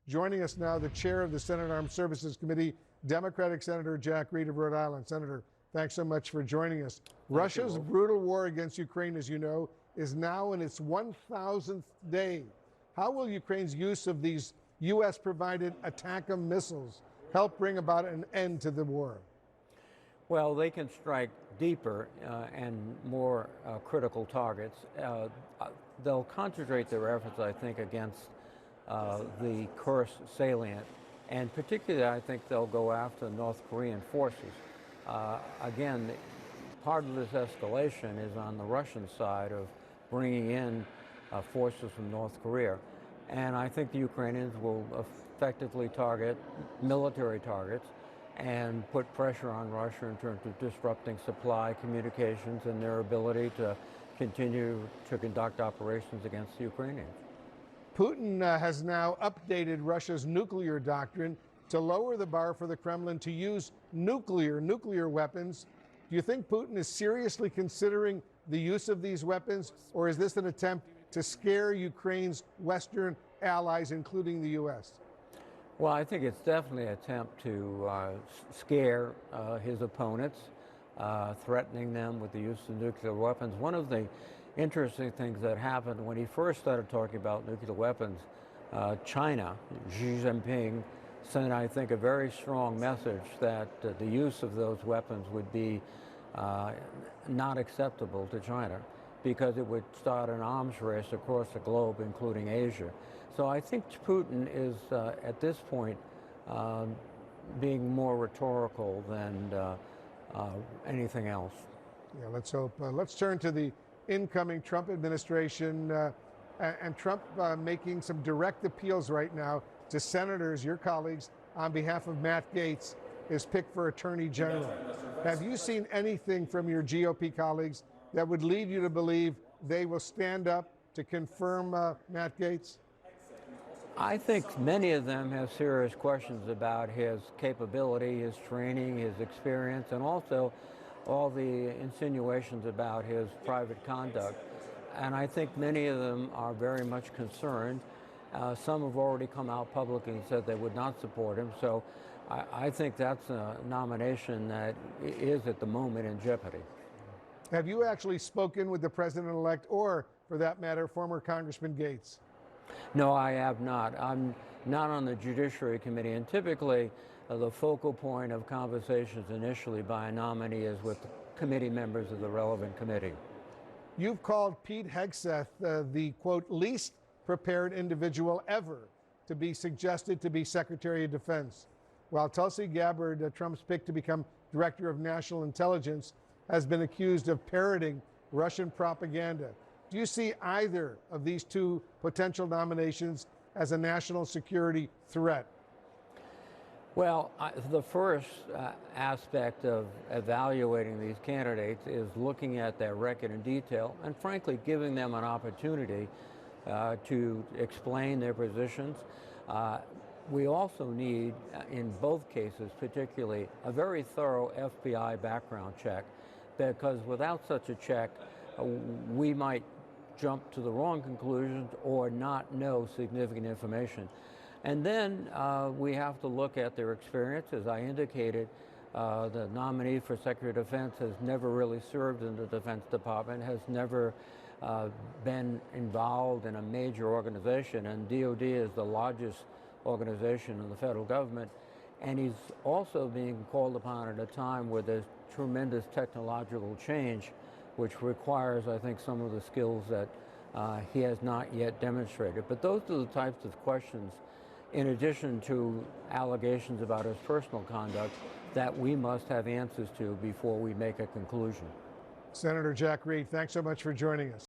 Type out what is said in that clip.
Joining us now, the chair of the Senate Armed Services Committee, Democratic Senator Jack Reed of Rhode Island. Senator, thanks so much for joining us. Russia's brutal war against Ukraine, as you know, is now in its 1,000th day. How will Ukraine's use of these U.S.-provided ATACMS missiles help bring about an end to the war? Well, they can strike deeper and more critical targets. They'll concentrate their efforts, I think, against the Kursk salient, and particularly I think they'll go after North Korean forces. Again, part of this escalation is on the Russian side of bringing in forces from North Korea. And I think the Ukrainians will effectively target military targets and put pressure on Russia in terms of disrupting supply, communications, and their ability to continue to conduct operations against the Ukrainians. Putin has now updated Russia's nuclear doctrine to lower the bar for the Kremlin to use nuclear weapons. Do you think Putin is seriously considering the use of these weapons, or is this an attempt to scare Ukraine's Western allies, including the U.S.? Well, I think it's definitely an attempt to scare his opponents, threatening them with the use of nuclear weapons. One of the interesting things that happened when he first started talking about nuclear weapons, China, Xi Jinping, sent, I think, a very strong message that the use of those weapons would be not acceptable to China, because it would start an arms race across the globe, including Asia. So I think Putin is, at this point, being more rhetorical than anything else. Yeah, let's hope. Let's turn to the incoming Trump administration, and Trump making some direct appeals right now to senators, your colleagues, on behalf of Matt Gaetz, his pick for Attorney General. Have you seen anything from your GOP colleagues that would lead you to believe they will stand up to confirm Matt Gaetz? I think many of them have serious questions about his capability, his training, his experience, and also all the insinuations about his private conduct. And I think many of them are very much concerned. Some have already come out publicly and said they would not support him. So I think that's a nomination that is at the moment in jeopardy. Have you actually spoken with the president-elect, or, for that matter, former Congressman Gaetz? No, I have not. I'm not on the Judiciary Committee, and typically the focal point of conversations initially by a nominee is with the committee members of the relevant committee. You've called Pete Hegseth the, quote, least prepared individual ever to be suggested to be Secretary of Defense, while Tulsi Gabbard, Trump's pick to become Director of National Intelligence, has been accused of parroting Russian propaganda. Do you see either of these two potential nominations as a national security threat? Well, the first aspect of evaluating these candidates is looking at their record in detail and, frankly, giving them an opportunity to explain their positions. We also need, in both cases particularly, a very thorough FBI background check, because without such a check, we might jump to the wrong conclusions or not know significant information. And then we have to look at their experience. As I indicated, the nominee for Secretary of Defense has never really served in the Defense Department, has never been involved in a major organization, and DOD is the largest organization in the federal government. And he's also being called upon at a time where there's tremendous technological change, which requires, I think, some of the skills that he has not yet demonstrated. But those are the types of questions, in addition to allegations about his personal conduct, that we must have answers to before we make a conclusion. Senator Jack Reed, thanks so much for joining us.